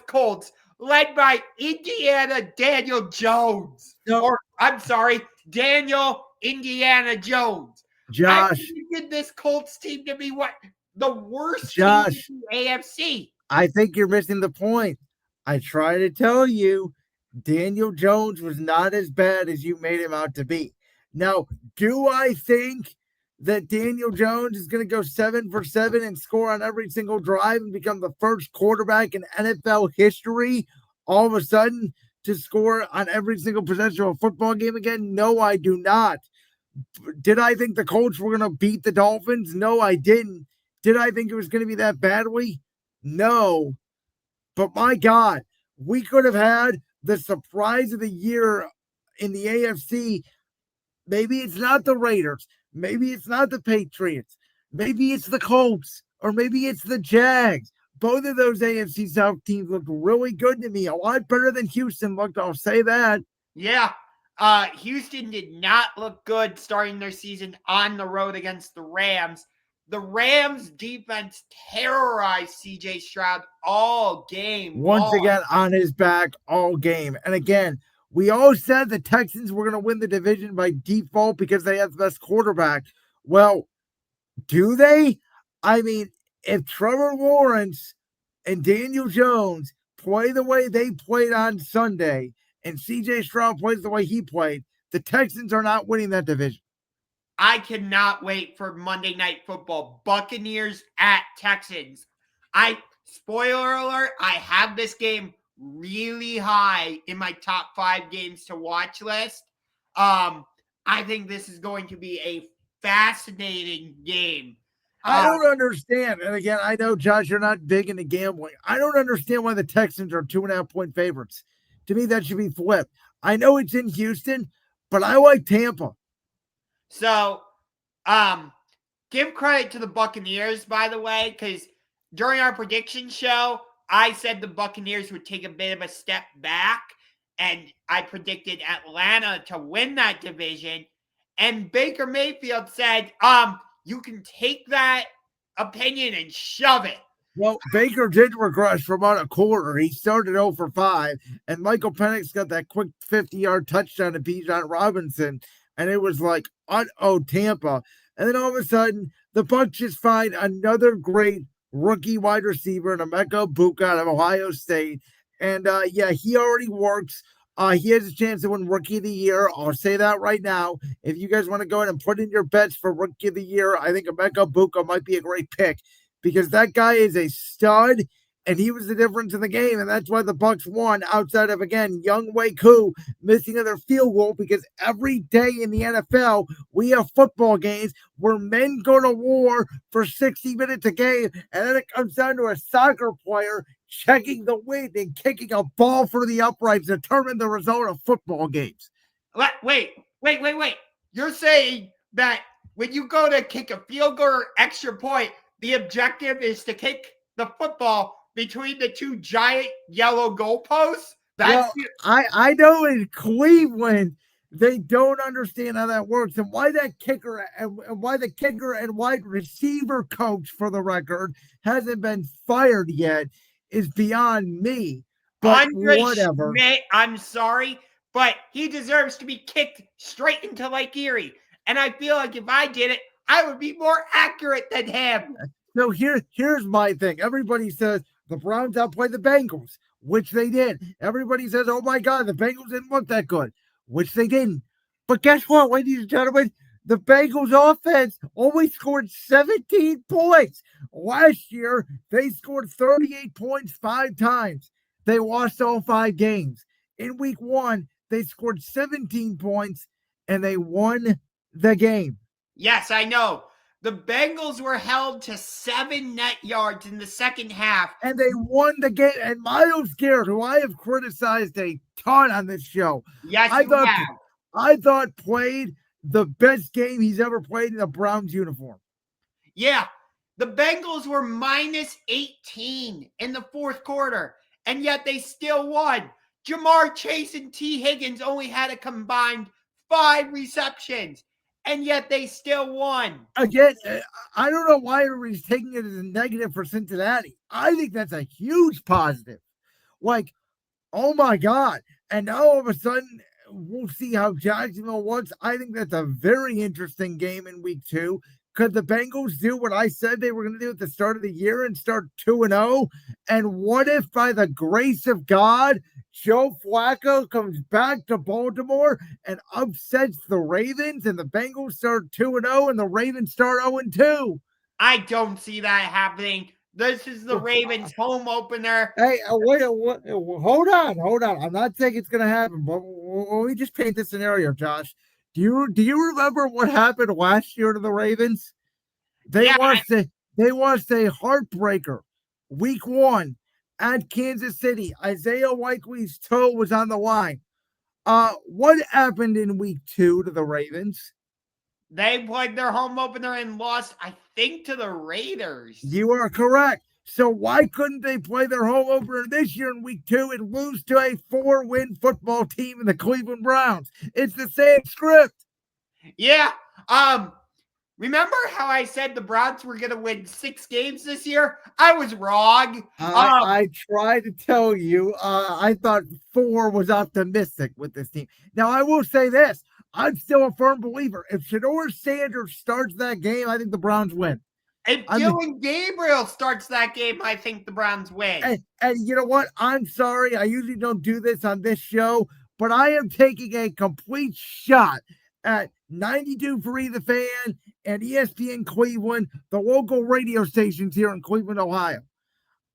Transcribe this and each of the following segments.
Colts, led by Indiana Daniel Jones. No. Or, I'm sorry, Daniel Indiana Jones. I Josh, predicted this Colts team to be the worst Josh, team in the AFC. I think you're missing the point. I try to tell you, Daniel Jones was not as bad as you made him out to be. Now, do I think that Daniel Jones is going to go 7 for 7 and score on every single drive and become the first quarterback in NFL history all of a sudden to score on every single possession of a football game again? No, I do not. Did I think the Colts were going to beat the Dolphins? No, I didn't. Did I think it was going to be that badly? No. But my God, we could have had the surprise of the year in the AFC. Maybe it's not the Raiders. Maybe it's not the Patriots. Maybe it's the Colts. Or maybe it's the Jags. Both of those AFC South teams looked really good to me. A lot better than Houston looked, I'll say that. Yeah. Houston did not look good starting their season on the road against the Rams. The Rams defense terrorized CJ Stroud all game Once long. again, on his back all game. And again, we all said the Texans were going to win the division by default because they have the best quarterback. Well, do they? I mean, if Trevor Lawrence and Daniel Jones play the way they played on Sunday and CJ Stroud plays the way he played, the Texans are not winning that division. I cannot wait for Monday Night Football. Buccaneers at Texans. Spoiler alert, I have this game really high in my top 5 games to watch list. I think this is going to be a fascinating game. I don't understand. And again, I know, Josh, you're not big into gambling. I don't understand why the Texans are 2.5-point favorites. To me, that should be flipped. I know it's in Houston, but I like Tampa. So, give credit to the Buccaneers, by the way, because during our prediction show, I said the Buccaneers would take a bit of a step back, and I predicted Atlanta to win that division. And Baker Mayfield said, you can take that opinion and shove it. Well, Baker did regress for about a quarter. He started 0 for 5, and Michael Penix got that quick 50-yard touchdown to Bijan Robinson, and it was like, Tampa. And then all of a sudden, the Bucs just find another great rookie wide receiver in Emeka Egbuka out of Ohio State. And, he already works. He has a chance to win Rookie of the Year. I'll say that right now. If you guys want to go ahead and put in your bets for Rookie of the Year, I think Emeka Egbuka might be a great pick because that guy is a stud, and he was the difference in the game, and that's why the Bucs won outside of, again, Younghoe Koo missing another field goal because every day in the NFL, we have football games where men go to war for 60 minutes a game, and then it comes down to a soccer player checking the wind and kicking a ball for the uprights to determine the result of football games. Wait. You're saying that when you go to kick a field goal or extra point, the objective is to kick the football between the two giant yellow goalposts? I know in Cleveland, they don't understand how that works and why that kicker and why the kicker and wide receiver coach, for the record, hasn't been fired yet is beyond me. But whatever. I'm sorry, but he deserves to be kicked straight into Lake Erie. And I feel like if I did it, I would be more accurate than him. So here's my thing. Everybody says the Browns outplayed the Bengals, which they did. Everybody says, oh my God, the Bengals didn't look that good, which they didn't. But guess what, ladies and gentlemen? The Bengals offense only scored 17 points. Last year, they scored 38 points 5 times. They lost all 5 games. In week 1, they scored 17 points, and they won the game. Yes, I know. The Bengals were held to 7 net yards in the second half. And they won the game. And Myles Garrett, who I have criticized a ton on this show. Yes, I thought played the best game he's ever played in a Browns uniform. Yeah. The Bengals were minus 18 in the fourth quarter, and yet they still won. Jamar Chase and T. Higgins only had a combined 5 receptions, and yet they still won. Again, I don't know why everybody's taking it as a negative for Cincinnati. I think that's a huge positive. Like, oh my God. And now all of a sudden, we'll see how Jacksonville looks. I think that's a very interesting game in week 2. Could the Bengals do what I said they were going to do at the start of the year and start 2-0? And what if, by the grace of God, Joe Flacco comes back to Baltimore and upsets the Ravens, and the Bengals start 2-0 and the Ravens start 0-2? I don't see that happening. This is the Ravens' home opener. Hey, wait, hold on. I'm not saying it's going to happen, but let me just paint the scenario, Josh. Do you remember what happened last year to the Ravens? They Yeah, lost a heartbreaker. Week 1 at Kansas City. Isaiah Likely's toe was on the line. What happened in week 2 to the Ravens? they played their home opener and lost, I think, to the Raiders. You are correct. So why couldn't they play their home opener this year in week 2 and lose to a 4-win football team in the Cleveland Browns? It's the same script. Yeah. Remember how I said the Browns were going to win 6 games this year? I was wrong. I tried to tell you. I thought 4 was optimistic with this team. Now, I will say this. I'm still a firm believer. If Shedeur Sanders starts that game, I think the Browns win. If Dylan Gabriel starts that game, I think the Browns win. And you know what? I'm sorry. I usually don't do this on this show, but I am taking a complete shot at 92.3 The Fan and ESPN Cleveland, the local radio stations here in Cleveland, Ohio.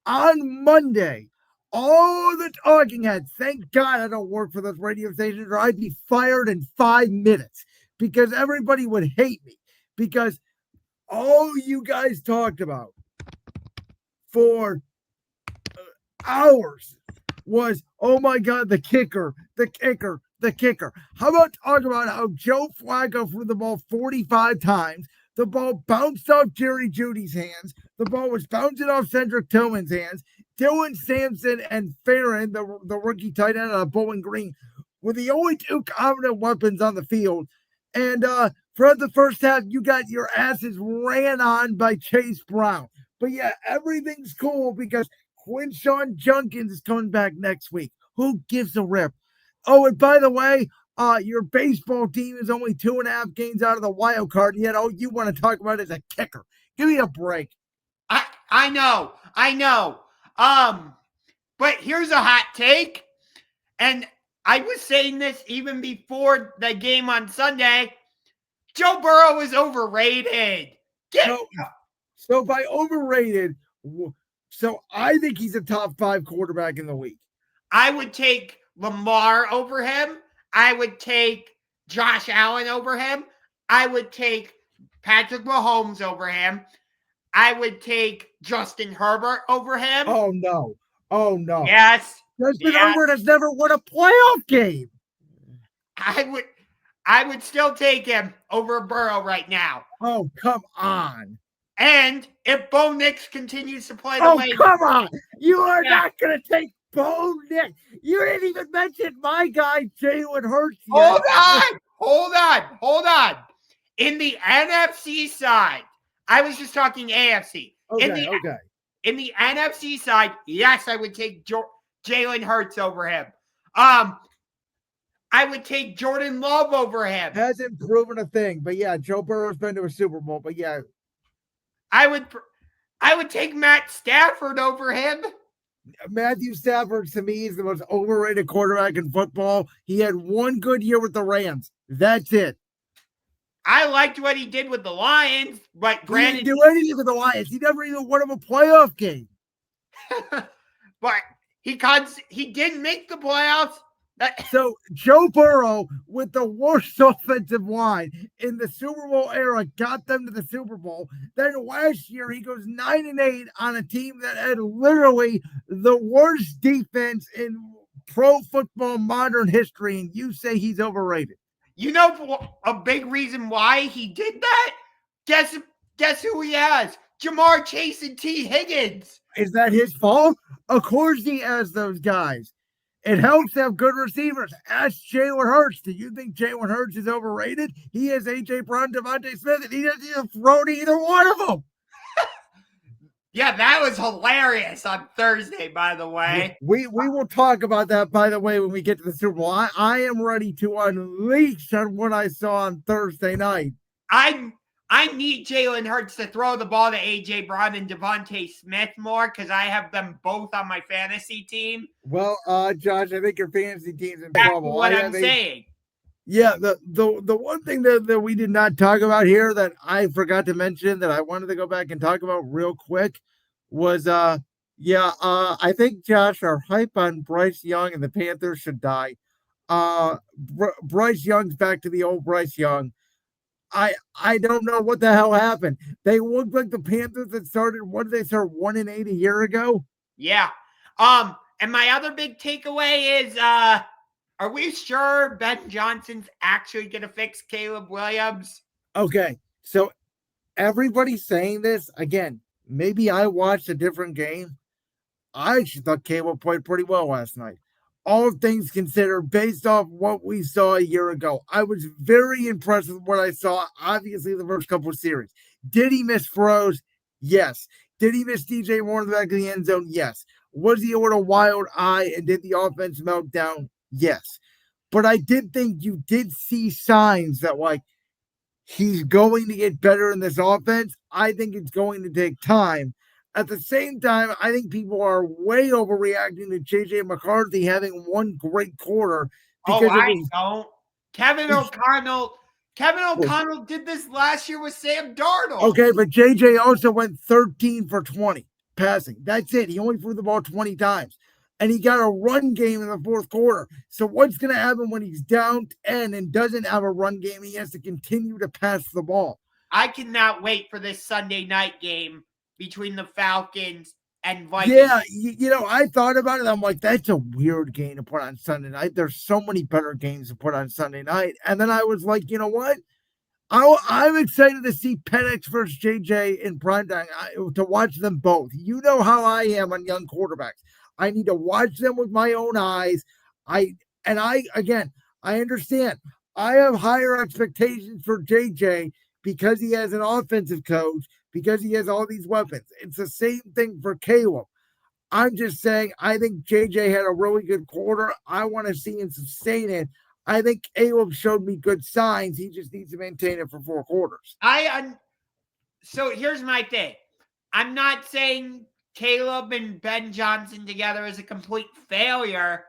On Monday, all the talking heads, thank God I don't work for those radio stations or I'd be fired in 5 minutes because everybody would hate me because all you guys talked about for hours was, oh my God, the kicker. How about talk about how Joe Flacco threw the ball 45 times? The ball bounced off Jerry Jeudy's hands. The ball was bouncing off Cedric Tillman's hands. Dylan Sampson and Farron, the rookie tight end out of Bowling Green, were the only 2 competent weapons on the field. And throughout the first half, you got your asses ran on by Chase Brown. But yeah, everything's cool because Quinshawn Junkins is coming back next week. Who gives a rip? Oh, and by the way, your baseball team is only 2.5 games out of the wild card, yet all you want to talk about is a kicker. Give me a break. I know. But here's a hot take. And I was saying this even before the game on Sunday. Joe Burrow is overrated. So by overrated, so I think he's a top 5 quarterback in the league. I would take Lamar over him. I would take Josh Allen over him. I would take Patrick Mahomes over him. I would take Justin Herbert over him. Oh, no. Yes. Justin Herbert has never won a playoff game. I would still take him over Burrow right now. Oh, come on. And if Bo Nix continues to play the way... Oh, come on. You are not going to take Bo Nix. You didn't even mention my guy, Jalen Hurts. Hold on. In the NFC side, I was just talking AFC. Okay. In the NFC side, yes, I would take Jalen Hurts over him. I would take Jordan Love over him. Hasn't proven a thing, but yeah, Joe Burrow's been to a Super Bowl, but yeah. I would take Matt Stafford over him. Matthew Stafford, to me, is the most overrated quarterback in football. He had 1 good year with the Rams. That's it. I liked what he did with the Lions, but granted... He didn't do anything with the Lions. He never even won him a playoff game. But he didn't make the playoffs. So Joe Burrow, with the worst offensive line in the Super Bowl era, got them to the Super Bowl. Then last year, he goes 9-8 on a team that had literally the worst defense in pro football modern history, and you say he's overrated. You know a big reason why he did that? Guess who he has? Jamar Chase and T. Higgins. Is that his fault? Of course he has those guys. It helps to have good receivers. Ask Jalen Hurts. Do you think Jalen Hurts is overrated? He has A.J. Brown, Devontae Smith, and he doesn't even throw to either one of them. Yeah, that was hilarious on Thursday, by the way. We will talk about that, by the way, when we get to the Super Bowl. I am ready to unleash on what I saw on Thursday night. I need Jalen Hurts to throw the ball to A.J. Brown and Devontae Smith more because I have them both on my fantasy team. Well, Josh, I think your fantasy team's in That's trouble. what I'm saying. Yeah, the one thing that we did not talk about here that I forgot to mention that I wanted to go back and talk about real quick was I think Josh, our hype on Bryce Young and the Panthers should die. Bryce Young's back to the old Bryce Young. I don't know what the hell happened. They looked like the Panthers that started. What did they start 1-8 a year ago? Yeah. And my other big takeaway is are we sure Ben Johnson's actually gonna fix Caleb Williams? Okay, so everybody's saying this again. Maybe I watched a different game. I actually thought Caleb played pretty well last night. All things considered, based off what we saw a year ago, I was very impressed with what I saw. Obviously, the first couple of series. Did he miss throws? Yes. Did he miss DJ Moore in the back of the end zone? Yes. Was he with a wild eye and did the offense melt down? Yes. But I did think you did see signs that, like, he's going to get better in this offense. I think it's going to take time. At the same time, I think people are way overreacting to JJ McCarthy having one great quarter because I don't. Kevin O'Connell did this last year with Sam Darnold. Okay, but JJ also went 13 for 20 passing. That's it. He only threw the ball 20 times. And he got a run game in the fourth quarter. So what's going to happen when he's down 10 and doesn't have a run game? He has to continue to pass the ball. I cannot wait for this Sunday night game between the Falcons and Vikings. Yeah, I thought about it. I'm like, that's a weird game to put on Sunday night. There's so many better games to put on Sunday night. And then I was like, you know what? I'm excited to see Penix versus JJ in primetime, to watch them both. You know how I am on young quarterbacks. I need to watch them with my own eyes. I understand. I have higher expectations for JJ because he has an offensive coach, because he has all these weapons. It's the same thing for Caleb. I'm just saying, I think JJ had a really good quarter. I want to see him sustain it. I think Caleb showed me good signs. He just needs to maintain it for 4 quarters. So here's my thing. I'm not saying Caleb and Ben Johnson together is a complete failure,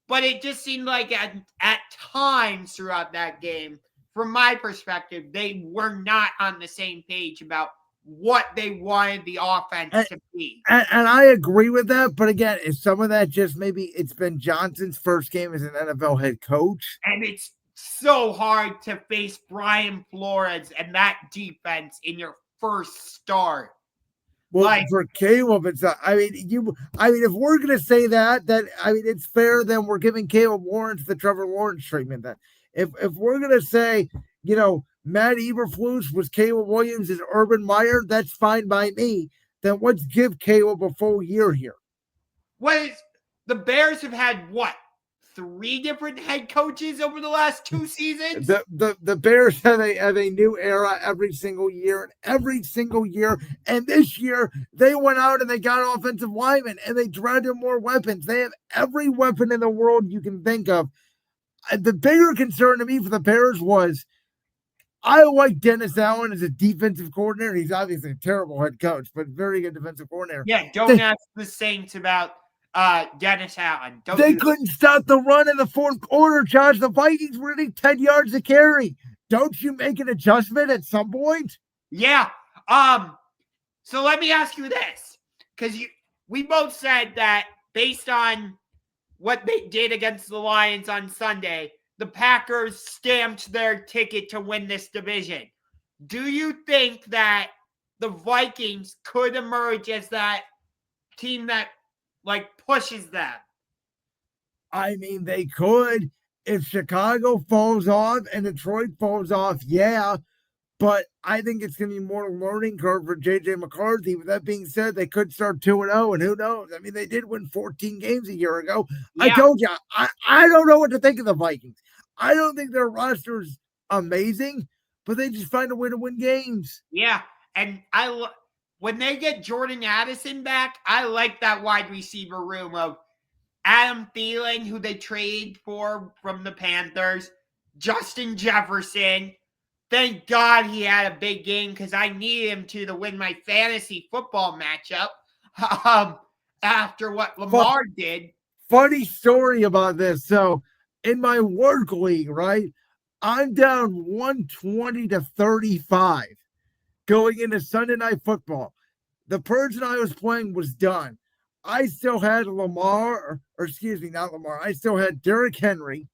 but it just seemed like at times throughout that game, from my perspective, they were not on the same page about what they wanted the offense to be. And I agree with that. But again, is some of that just maybe it's been Johnson's first game as an NFL head coach? And it's so hard to face Brian Flores and that defense in your first start. Well, for Caleb, it's if we're gonna say that it's fair. Then we're giving Caleb Lawrence the Trevor Lawrence treatment. Then, if we're gonna say, Matt Eberflus was Caleb Williams as Urban Meyer, that's fine by me. Then let's give Caleb a full year here. The Bears have had 3 different head coaches over the last 2 seasons? The Bears have a new era every single year. And this year, they went out and they got offensive linemen and they drafted more weapons. They have every weapon in the world you can think of. The bigger concern to me for the Bears was I like Dennis Allen as a defensive coordinator. He's obviously a terrible head coach, but very good defensive coordinator. Yeah, don't ask the Saints about Dennis Allen. They couldn't stop the run in the fourth quarter, Josh. The Vikings were getting 10 yards to carry. Don't you make an adjustment at some point? Yeah. So let me ask you this, because we both said that based on what they did against the Lions on Sunday, the Packers stamped their ticket to win this division. Do you think that the Vikings could emerge as that team that pushes them? I mean, they could. If Chicago falls off and Detroit falls off, yeah. But I think it's going to be more learning curve for J.J. McCarthy. With that being said, they could start 2-0, and who knows? I mean, they did win 14 games a year ago. Yeah. I told you, I don't know what to think of the Vikings. I don't think their roster is amazing, but they just find a way to win games. Yeah, and when they get Jordan Addison back, I like that wide receiver room of Adam Thielen, who they trade for from the Panthers, Justin Jefferson. Thank God he had a big game because I needed him to win my fantasy football matchup after what Lamar did. Funny story about this. So in my work league, right, I'm down 120-35 going into Sunday Night Football. The person I was playing was done. I still had Lamar, or excuse me, not Lamar. I still had Derrick Henry,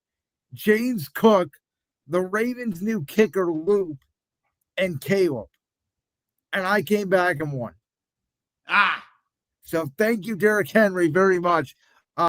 James Cook, the Ravens' new kicker, Loop, and Caleb. And I came back and won. Ah. So thank you, Derrick Henry, very much